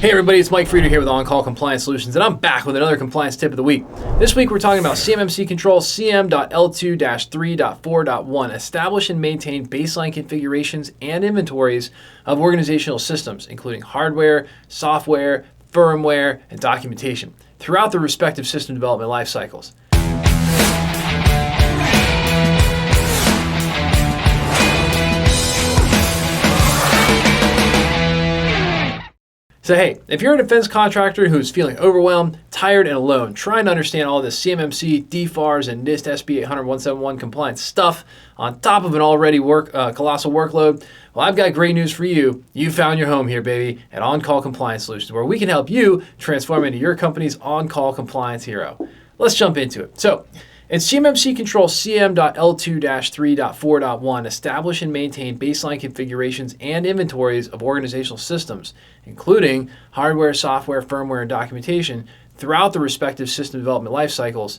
Hey everybody, it's Mike Frieder here with On-Call Compliance Solutions, and I'm back with another compliance tip of the week. This week we're talking about CMMC control CM L2-3.4.1. Establish and maintain baseline configurations and inventories of organizational systems, including hardware, software, firmware, and documentation throughout the respective system development life cycles. So hey, if you're a defense contractor who's feeling overwhelmed, tired, and alone, trying to understand all this CMMC, DFARS, and NIST SB 800-171 compliance stuff on top of an already colossal workload, well, I've got great news for you. You found your home here, baby, at On-Call Compliance Solutions, where we can help you transform into your company's on-call compliance hero. Let's jump into it. So, in CMMC control CM.L2-3.4.1, establish and maintain baseline configurations and inventories of organizational systems, including hardware, software, firmware, and documentation throughout the respective system development life cycles.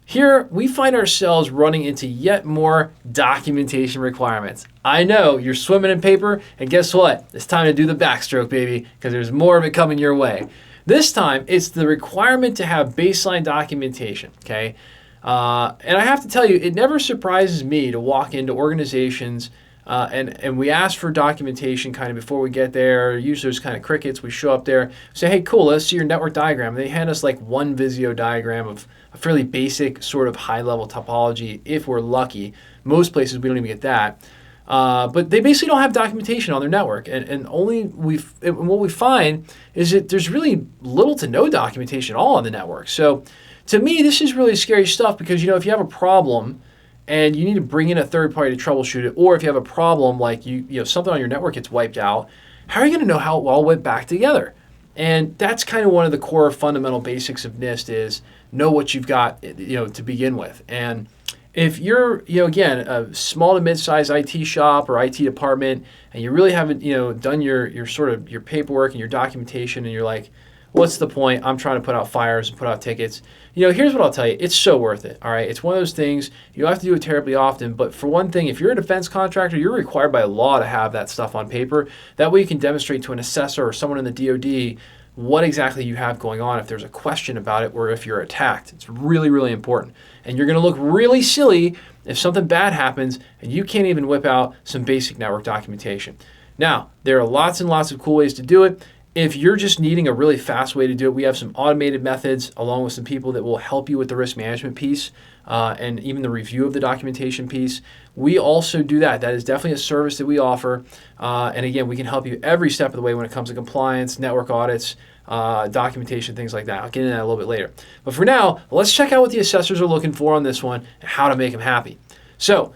Here, we find ourselves running into yet more documentation requirements. I know, you're swimming in paper, and guess what? It's time to do the backstroke, baby, because there's more of it coming your way. This time, it's the requirement to have baseline documentation, okay? And I have to tell you, it never surprises me to walk into organizations and we ask for documentation kind of before we get there. Usually there's kind of crickets. We show up there, say, hey, cool, let's see your network diagram. They hand us like one Visio diagram of a fairly basic sort of high-level topology if we're lucky. Most places we don't even get that. But they basically don't have documentation on their network. And what we find is that there's really little to no documentation at all on the network. So to me, this is really scary stuff because, if you have a problem and you need to bring in a third party to troubleshoot it, or if you have a problem like something on your network gets wiped out, how are you going to know how it all went back together? And that's kind of one of the core fundamental basics of NIST is know what you've got, to begin with. And if you're, again, a small to mid-sized IT shop or IT department, and you really haven't, done your sort of your paperwork and your documentation, and you're like, what's the point? I'm trying to put out fires and put out tickets. Here's what I'll tell you. It's so worth it, all right? It's one of those things, you don't have to do it terribly often, but for one thing, if you're a defense contractor, you're required by law to have that stuff on paper. That way you can demonstrate to an assessor or someone in the DoD what exactly you have going on if there's a question about it or if you're attacked. It's really, really important. And you're going to look really silly if something bad happens and you can't even whip out some basic network documentation. Now, there are lots and lots of cool ways to do it. If you're just needing a really fast way to do it, we have some automated methods along with some people that will help you with the risk management piece and even the review of the documentation piece. We also do that. That is definitely a service that we offer. And again, we can help you every step of the way when it comes to compliance, network audits, documentation, things like that. I'll get into that a little bit later. But for now, let's check out what the assessors are looking for on this one and how to make them happy. So,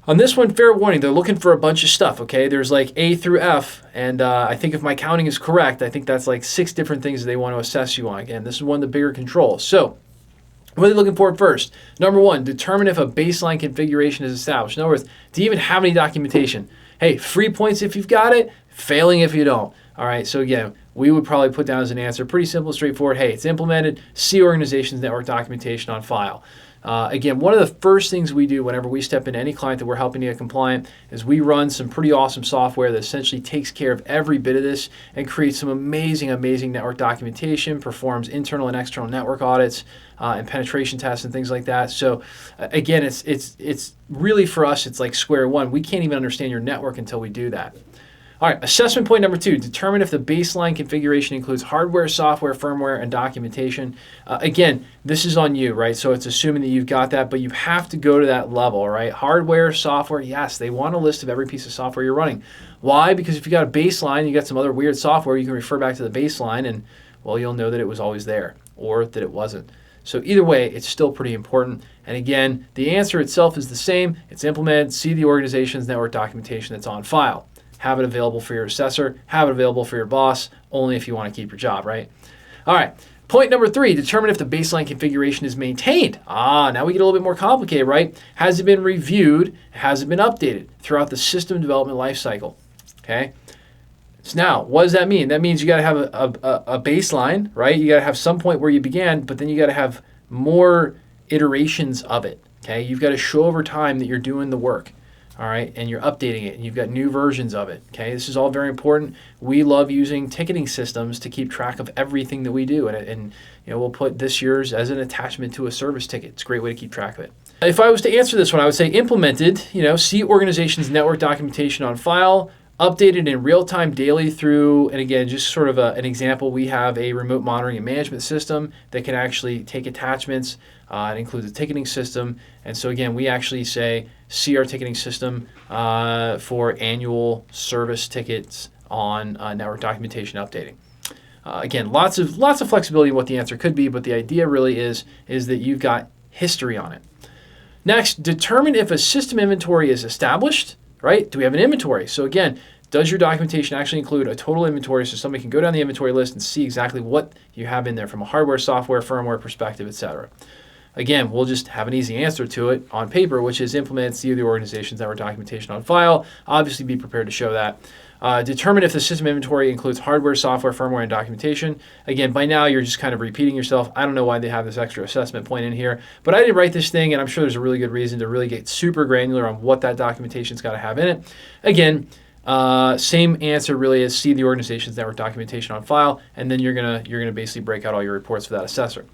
on this one, fair warning, they're looking for a bunch of stuff, okay? There's like A through F, and I think if my counting is correct, I think that's like 6 different things that they want to assess you on. Again, this is one of the bigger controls. So, what are they looking for first? Number 1, determine if a baseline configuration is established. In other words, do you even have any documentation? Hey, free points if you've got it, failing if you don't. All right, so again, we would probably put down as an answer, pretty simple, straightforward. Hey, it's implemented, see organization's network documentation on file. Again, one of the first things we do whenever we step into any client that we're helping to get compliant is we run some pretty awesome software that essentially takes care of every bit of this and creates some amazing, amazing network documentation, performs internal and external network audits and penetration tests and things like that. So again, it's really for us, it's like square one. We can't even understand your network until we do that. All right, assessment point number 2, determine if the baseline configuration includes hardware, software, firmware, and documentation. Again, this is on you, right? So it's assuming that you've got that, but you have to go to that level, right? Hardware, software, yes, they want a list of every piece of software you're running. Why? Because if you got a baseline, you got some other weird software, you can refer back to the baseline and, well, you'll know that it was always there or that it wasn't. So either way, it's still pretty important. And again, the answer itself is the same. It's implemented, see the organization's network documentation that's on file. Have it available for your assessor, have it available for your boss, only if you want to keep your job, right? All right, point number 3, determine if the baseline configuration is maintained. Now we get a little bit more complicated, right? Has it been reviewed? Has it been updated throughout the system development lifecycle? Okay. So now, what does that mean? That means you got to have a baseline, right? You got to have some point where you began, but then you got to have more iterations of it, okay? You've got to show over time that you're doing the work. all right, and you're updating it, and you've got new versions of it, okay? This is all very important. We love using ticketing systems to keep track of everything that we do, and we'll put this year's as an attachment to a service ticket. It's a great way to keep track of it. If I was to answer this one, I would say implemented, see organization's network documentation on file, updated in real time daily through, and again, just sort of an example, we have a remote monitoring and management system that can actually take attachments. It includes a ticketing system. And so again, we actually say, see our ticketing system for annual service tickets on network documentation updating. Again, lots of flexibility in what the answer could be, but the idea really is that you've got history on it. Next, determine if a system inventory is established, right? Do we have an inventory? So again, does your documentation actually include a total inventory so somebody can go down the inventory list and see exactly what you have in there from a hardware, software, firmware perspective, etc. Again, we'll just have an easy answer to it on paper, which is implement see the organization's network documentation on file. Obviously, be prepared to show that. Determine if the system inventory includes hardware, software, firmware, and documentation. Again, by now, you're just kind of repeating yourself. I don't know why they have this extra assessment point in here, but I did write this thing, and I'm sure there's a really good reason to really get super granular on what that documentation's got to have in it. Again, same answer really is see the organization's network documentation on file, and then you're gonna basically break out all your reports for that assessor.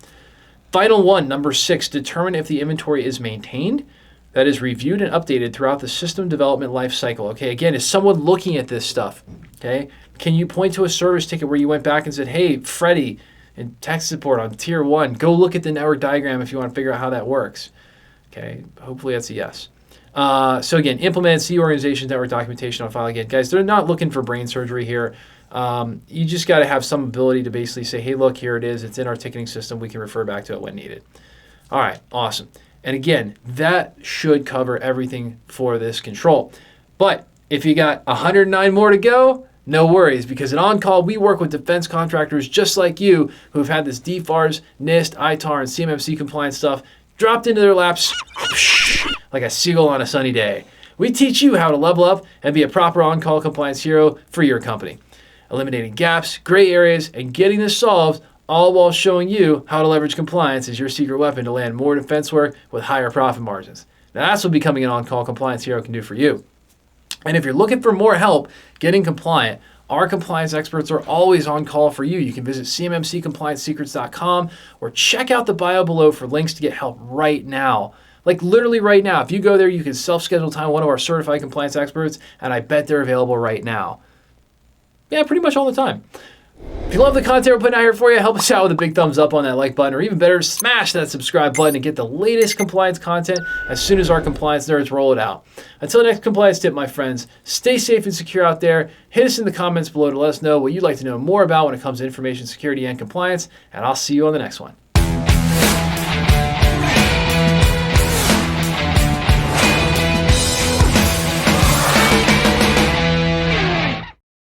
Final one, number 6, determine if the inventory is maintained, that is reviewed and updated throughout the system development life cycle. Okay, again, is someone looking at this stuff? Okay, can you point to a service ticket where you went back and said, hey, Freddie, in tech support on tier 1, go look at the network diagram if you want to figure out how that works. Okay, hopefully that's a yes. So again, implement C organization's network documentation on file. Again, guys, they're not looking for brain surgery here. You just got to have some ability to basically say, hey, look, here it is. It's in our ticketing system. We can refer back to it when needed. All right, awesome. And again, that should cover everything for this control. But if you got 109 more to go, no worries, because at On-Call, we work with defense contractors just like you who've had this DFARS, NIST, ITAR, and CMMC compliance stuff dropped into their laps like a seagull on a sunny day. We teach you how to level up and be a proper on-call compliance hero for your company, eliminating gaps, gray areas, and getting this solved, all while showing you how to leverage compliance as your secret weapon to land more defense work with higher profit margins. Now, that's what becoming an on-call compliance hero can do for you. And if you're looking for more help getting compliant, our compliance experts are always on call for you. You can visit cmmccompliancesecrets.com or check out the bio below for links to get help right now. Like literally right now. If you go there, you can self-schedule time with one of our certified compliance experts, and I bet they're available right now. Yeah, pretty much all the time. If you love the content we're putting out here for you, help us out with a big thumbs up on that like button, or even better, smash that subscribe button and get the latest compliance content as soon as our compliance nerds roll it out. Until the next compliance tip, my friends, stay safe and secure out there. Hit us in the comments below to let us know what you'd like to know more about when it comes to information security and compliance, and I'll see you on the next one.